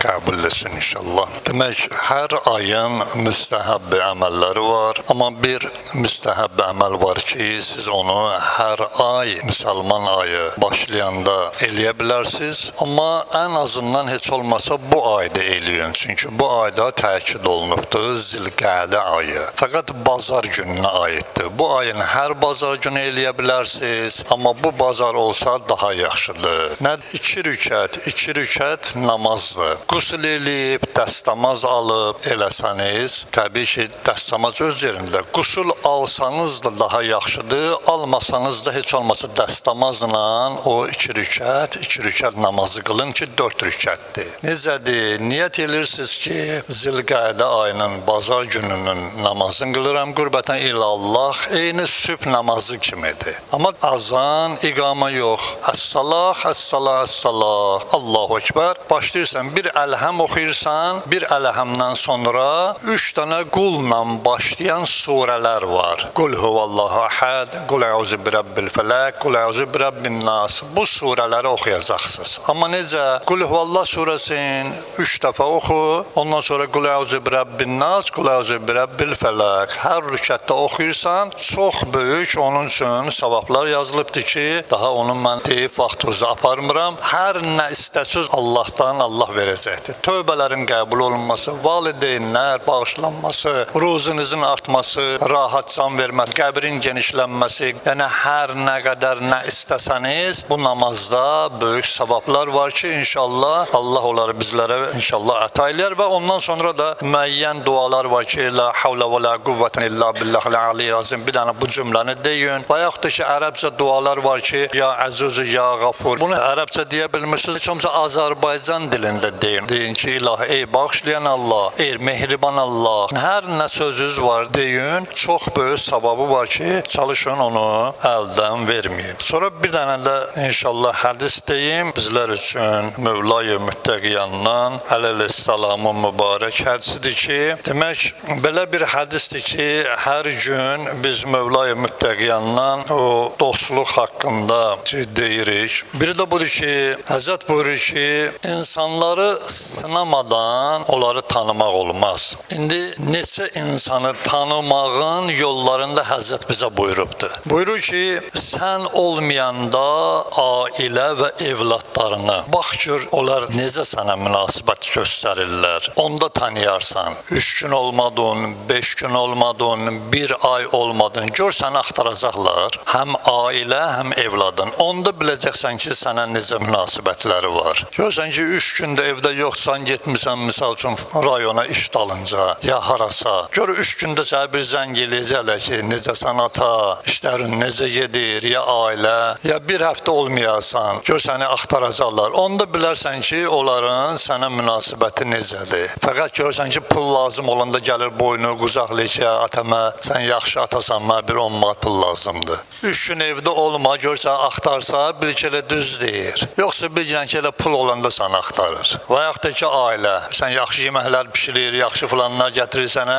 qəbul etsin inşallah. Demək, hər ayın müstəhəb əməlləri var, amma bir müstəhəb əməl var ki, siz onu hər ay müsəlman ayı başlayanda eləyə bilərsiniz, amma ən azından heç olmasa bu ayda eləyin. Çünki bu ayda təkid olunubdur Zilqədə ayı. Fəqət bazar gününə aiddir. Bu ayın hər bazar günü eləyə bilərsiniz, amma bu bazar olsa daha yaxşıdır. Nə 2 rükət namazdır. Qusl eləyib, dəstəmaz alıb eləsəniz, təbii ki, dəstəmaz öz yerində. Qusl alsanız da daha yaxşıdır, almasanız da heç olmasa dəstəmazla o 2 rükət namazı qılın ki, 4 rükətdir. Necədir? Niyyət edirsiniz ki, Zilqədə ayının bazar gününün namazını qılıram, qürbətən ilallah, eyni sübh namazı kimidir. Amma azan, iqamə yox. Əs-salah, əs-salah, əs-salah, Allahu Ekber. Başlayırsan, bir əlhəm oxuyursan, bir əlhəmdən sonra 3 dənə qulla başlayan surələr var. Qul huvallahu əhəd, qul əuzu birabbil fələk, qul əuzu birabbin nas. Bu surələri oxuyacaqsınız. Amma necə? Qul huvallah surəsini 3 dəfə oxu, ondan sonra qul əuzu birabbin nas, qul əuzu birabbil fələk. Hər rükətdə oxuyursan, çox böyük onun üçün savablar yazılıbdır ki, daha onu mən deyib vaxtınızı aparmıram. Hər nə istəsiz Allahdan Allah verəcəkdir. Tövbələrin qəbul olunması, valideynlər bağışlanması, ruzunuzun artması, rahat can verməsi, qəbrin genişlənməsi, yəni hər nə qədər nə istəsəniz, bu namazda böyük savablar var ki, inşallah Allah onları bizlərə inşallah əta eləyər və ondan sonra da müəyyən dualar var ki, la havlə və la quvvətən illə billahil aliyyil azim, bir dənə bu cümləni deyin. Və yaxud da ki, ərəbcə dualar var ki, ya əzuzü, ya qafur. Bunu ərəbcə deyə bilmirsiniz, heç olmasa Azərbaycan dilində deyin. Deyin ki, ilahi, ey bağışlayan Allah, ey mehriban Allah, hər nə sözünüz var deyin, çox böyük savabı var ki, çalışın onu əldən verməyin. Sonra bir dənə də inşallah hədis deyim, bizlər üçün Mövla-i Müttəqiyandan əleyhissalamın mübarək hədisidir ki, demək, belə bir hədisdir ki, hər gün biz Mövla-i Müttəqiyandan o dostluq haqqında deyirik. Biri də budur ki, Həzrət buyurur ki, insanları sınamadan onları tanımaq olmaz. İndi neçə insanı tanımağın yollarında Həzrət bizə buyurubdur. Buyurur ki, sən olmayanda ailə və evladlarını bax gör, onlar necə sənə münasibət göstərirlər. Onda tanıyarsan. 3 gün olmadın, 5 gün olmadın, 1 ay olmadın. Gör səni axtaracaqlar. Həm ailə, həm evladın. Onda biləcəksən ki, sənə necə münasibətləri var. Görsən ki, 3 gündə evdə yoxsan, getmirsən, misal üçün rayona iş dalınca, ya harasa. Gör 3 gündə sənə bir zəng eləyəcəklər ki, necəsən ata, işlərin necə gedir, ya ailə, ya bir həftə olmayasan, gör səni axtaracaqlar. Onda bilərsən ki, onların sənə münasibəti necədir. Fəqət görürsən ki, pul lazım olanda gəlir boynu qucaqlayır ki, atama, sən yaxşı atasan, mənə bir 10 manat pul lazımdır. 3 gün evdə olma, görsən axtarsa, bir ki, elə düz deyir. Yoxsa bir gün ki, elə pul olanda səni axtarır. Və yaxud da ki, ailə, sən yaxşı yeməklər pişirir, yaxşı filanlar gətirir sənə,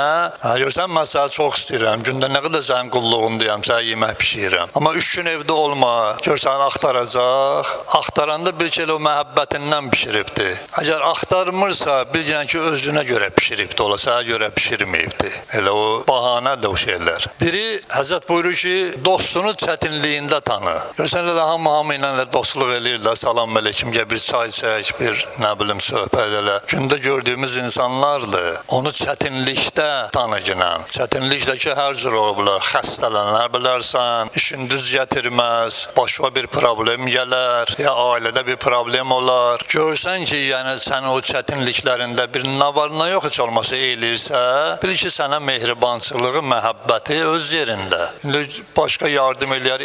görsən, mən səni çox istəyirəm, gündə nə qədər sənin qulluğun deyəm, sənə yemək pişirirəm. Amma 3 gün evdə olma, görsən, axtaracaq, axtaranda bir ki, elə o məhəbbətindən pişiribdir. Əgər axtarmırsa, bir gün ki, özünə görə pişiribdir, ola, sənə görə pişirməyibdir. Elə o bahanədir o şeylər. Biri, Həzrət buyurur ki, dostunu çətinliyində tanı. Görsən, elə hamı ilə dostluq eləyirlər, salam əleykum, gəl bir çay çək, bir nə bilim söhbət elə. Gündə gördüyümüz insanlardır. Onu çətinlikdə tanıgınən. Çətinlikdə ki, hər cür ola bilər, xəstələnər bilərsən, işin düz gətirməz, başqa bir problem gələr, ya ailədə bir problem olar. Görsən ki, yəni sən o çətinliklərində bir nə var, nə yox heç olmasa eləyirsə, bil ki, sənə mehribançılığı, məhəbbəti öz yerində. İndi başqa yardım eləyər,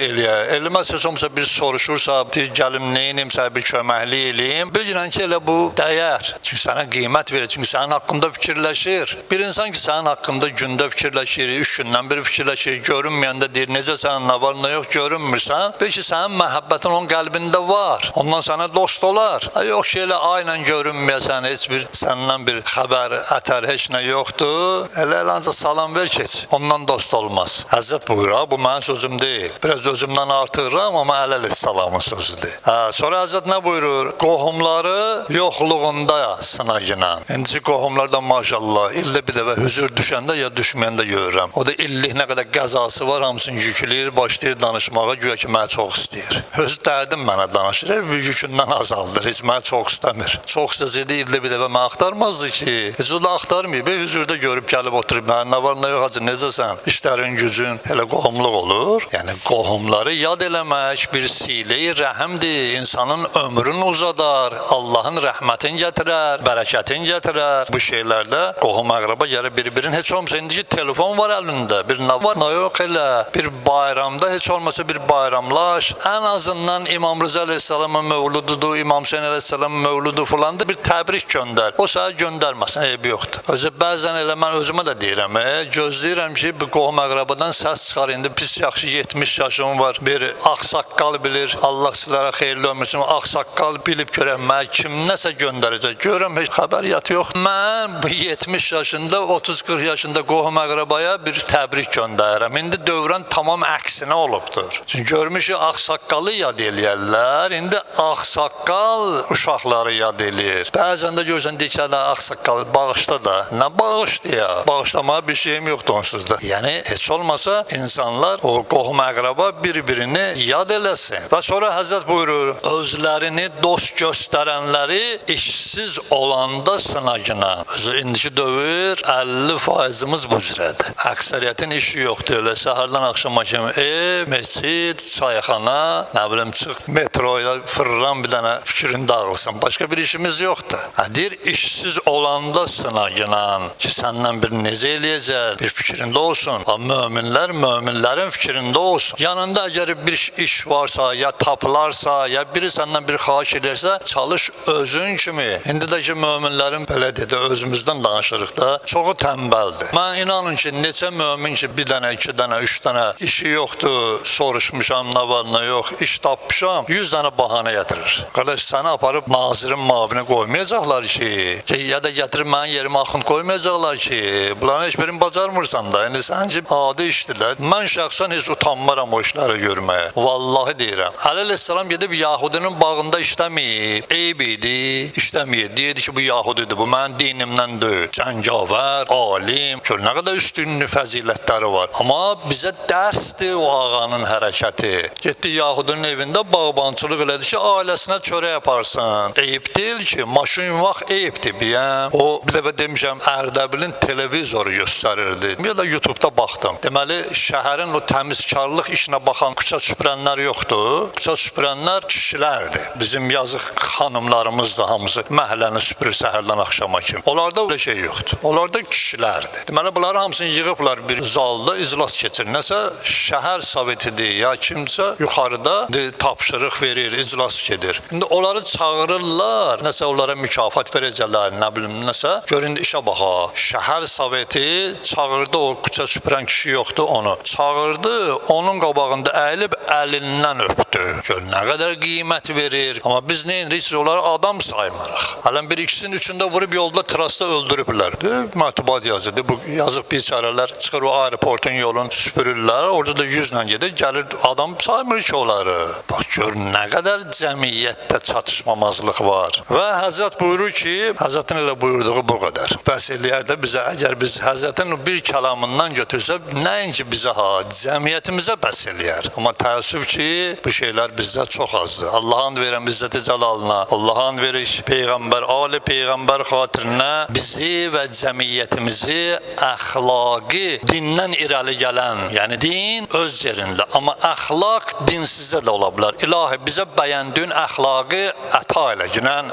eləməz heç olmasa bir soruşursa, deyir, gəlim neynim, sənə bir köməkli eləyim. Bilirən ki, elə bu dəyər. Çünki sənə qiymət verir, çünki sənin haqqında fikirləşir. Bir insan ki, sənin haqqında gündə fikirləşir, 3 gündən biri fikirləşir, görünməyəndə deyir, necə sənin nə var, nə yox görünmürsən. Bil ki, sənin məhəbbətin onun qəlbində var. Ondan sənə dost olar. Yox ki, elə aynən görünməyəsən, heç bir səndən bir xəbər, ətər, heç nə yoxdur. Elə ancaq salam ver keç. Ondan dost olmaz. Həzrət buyur, bu mənim sözüm deyil. Biraz özümdən artırıram, amma əleyhissalamın sözüdür. Sonra Həzrət nə buyurur? Qohumları yoxluğunda qohumluğunda sınayla. İndi qohumlar da maşallah ildə bir dəfə hüzur düşəndə ya düşməyəndə görürəm. O da illik nə qədər qəzası var, hamısını yükləyir, başlayır danışmağa, güya ki mənə çox istəyir. Öz dərdim mənə danışır, yükündən azaldır, heç mənə çox istəmir. Çox istəsəydi ildə bir dəfə mənə axtarmazdı ki, heç o da axtarmayıb, hüzurda görüb gəlib oturub, mənə nə var, nə yox, hacı, necəsən, işlərin, gücün, elə qohumluq olur. Yəni qohumları yad eləmək bir silə-i rəhimdir, insanın ömrünü uzadar, Allahın rəhmətini gətirər, bərəkətini gətirər. Bu şeylərdə qohum əqraba gəlir bir-birinin heç olmasa indiki telefon var əlində, bir nə var, nə yox elə. Bir bayramda heç olmasa bir bayramlaş. Ən azından İmam Rıza əleyhissalamın mövlududur, İmam Hüseyin əleyhissalamın mövludu filandır, bir təbrik göndər. O sənə göndərməsin, eybi yoxdur. Özü bəzən elə mən özümə də deyirəm, gözləyirəm ki, bu qohum əqrabadan səs çıxar. İndi pis yaxşı 70 yaşım var. Bir ağsaqqal bilir, Allah sizlərə xeyirli ömür üçün ağsaqqal bilib görəm, mən kim nəsə göndərəcək. Görürəm heç xəbəriyyat yox. Mən bu 70 yaşında, 30-40 yaşında qohum əqrabaya bir təbrik göndərirəm. İndi dövrən tamam əksinə olubdur. Çünki görmüşük ağsaqqalı yad eləyərlər. İndi ağsaqqal uşaqları yad eləyir. Bəzən də görsən deyirlər ağsaqqal bağışla da. Nə bağışdı ya? Bağışlamağa bir şeyim yoxdur onsuz da. Yəni heç olmasa insanlar o qohum əqraba bir-birini yad eləsin. Və sonra Həzrət buyurur, özlərini dost göstərənləri işsiz olanda sınaqına. İndiki dövr 50%'imiz bu cürədir. Əksəriyyətin işi yoxdur. Elə səhərdən axşama kimi ev, məscid, çayxana, nə bilim çıx metro ilə fırıran bir dənə fikrin dağılsın. Başqa bir işimiz yoxdur. Deyir, işsiz olanda sınaqına ki, səndən bir necə eləyəcək, bir fikrində olsun. Möminlərin fikrində olsun. Yanında əgər bir iş varsa, ya tapılarsa, ya biri səndən bir xahiş edirsə, çalış özün kimi. İndi də ki, möminlərin belə dedi, özümüzdən danışırıq da, çoxu tənbəldir. Mən inanın ki, neçə mömin ki, bir dənə, iki dənə, üç dənə işi yoxdur, soruşmuşam, nə var, nə yox, iş tapmışam, 100 dənə bahanə gətirir. Qardaş, səni aparıb nazirin mavini qoymayacaqlar ki, ya da gətirib mənim yerimi axın qoymayacaqlar ki, bunların heç birini bacarmırsan da, indi sən ki, adi işdir də. Mən şəxsən heç utanmaram o işləri görməyə. Vallahi deyirəm. Əli əleyhissalam gedib Yahudinin bağında işləməyib, eyb idi, işləməyib. Deyirdi ki, bu Yahudidir, bu mənim dinimdən deyil. Cəngavər, alim, gör nə qədər üstünlük fəzilətləri var. Amma bizə dərsdir o ağanın hərəkəti. Getdi Yahudinin evində bağbançılıq elədi ki, ailəsinə çörək yaparsın. Eyib deyil ki, maşın vaxt eyibdir biyəm. O, bir dəfə demişəm, Ərdəbilin televizoru göstərirdi. Ya da YouTube'da baxdım. Deməli, şəhərin o təmizkarlıq işinə baxan küçə süpürənlər yoxdur. Küçə süpürənlər kişilərdir. Bizim yazıq xanımlarımız da hamısı məhəlləni süpürür səhərdən axşama kimi. Onlarda öyle şey yoxdur. Onlarda kişilərdir. Deməli, bunları hamısını yığıblar bir zalda iclas keçir. Nəsə şəhər sovetidir ya kimsə yuxarıda tapşırıq verir, iclas gedir. İndi onları çağırırlar, nəsə onlara mükafat verəcəklər, nə bilim nəsə. Görün işə baxa. Şəhər soveti çağırdı, o küçə süpürən kişi yoxdur onu. Çağırdı, onun qabağında əyilib əlindən öpdü. Gör nə qədər qiymət verir. Amma biz nə edirik? Onları adam saymırıq. Hələn bir ikisinin üçündə vurub yolda trasda öldürüblər. Mətbuat yazıdır. Bu yazıq biçarələr çıxır o aeroportun yolunu süpürürlər. Orada da 100-lə gedir. Gəlir adam saymır ki onları. Bax gör nə qədər cəmiyyətdə çatışmamazlıq var. Və Həzrət buyurur ki, Həzrətin elə buyurduğu bu qədər. Bəs eləyər də bizə, əgər biz Həzrətin bir kəlamından götürsək, nəinki bizə cəmiyyətimizə bəs eləyər. Amma təəssüf ki, bu şeylər bizdə çox azdır. Allah'ın verən İzzət-i Cəlalına, Allah'ın veriş Peyğəmbər, Ali Peyğəmbər xatirinə bizi və cəmiyyətimizi əxlaqi dindən irəli gələn, yəni din öz yerində, amma əxlaq dinsizdə də ola bilər. İlahi, bizə bəyəndiyin əxlaqı əta elə günən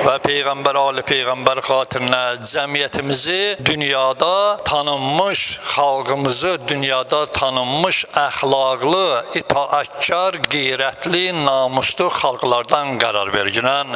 və Peyğəmbər, Ali Peyğəmbər xatirinə cəmiyyətimizi dünyada tanınmış, xalqımızı dünyada tanınmış, əxlaqlı, itaatkar, qeyrətli, namuslu xalqlardan qərar verginən.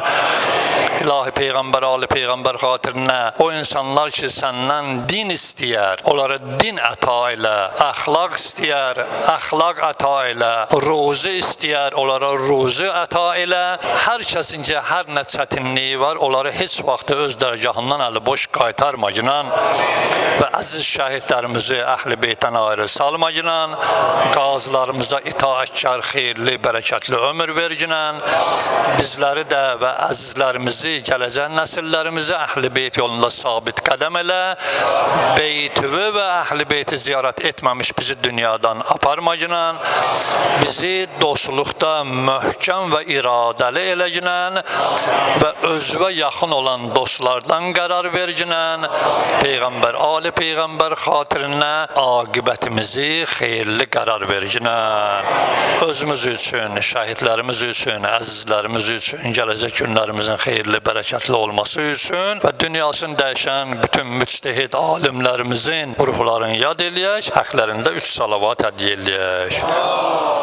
İlahi Peyğəmbər, Ali Peyğəmbər xatirinə o insanlar ki, səndən din istəyər, onlara din əta ilə, əxlaq istəyər, əxlaq əta ilə, ruzi istəyər, onlara ruzi əta ilə. Hər kəsin ki, hər nə çətinliyi var, onları heç vaxt öz dərgahından əli boş qaytarmaginan və əziz şəhidlərimizi əhl-i beytdən ayrı salmaginan, qazilarımıza itaətkar, xeyirli, bərəkətli ömür verginən, bizləri də və əzizlərimizi, gələcək nəsillərimizi əhl-i beyt yolunda sabit qədəm elə, beytüvü və əhl-i beyti ziyarət etməmiş bizi dünyadan aparmaginan, bizi dostluqda möhkəm və iradəli eləginən və özünə yaxın olan dostlardan qərar verginən, Peyğəmbər, Ali Peyğəmbər xatirinə aqibətimizi xeyirli qərar verginən, özümüz üçün, şəhidlərimiz üçün, əzizlərimiz üçün, gələcək günlərimizin xeyirli, bərəkətli olması üçün və dünyasını dəyişən bütün müctehid alimlərimizin ruhlarını yad eləyək, haqlarında 3 salavat hədiyyə eləyək.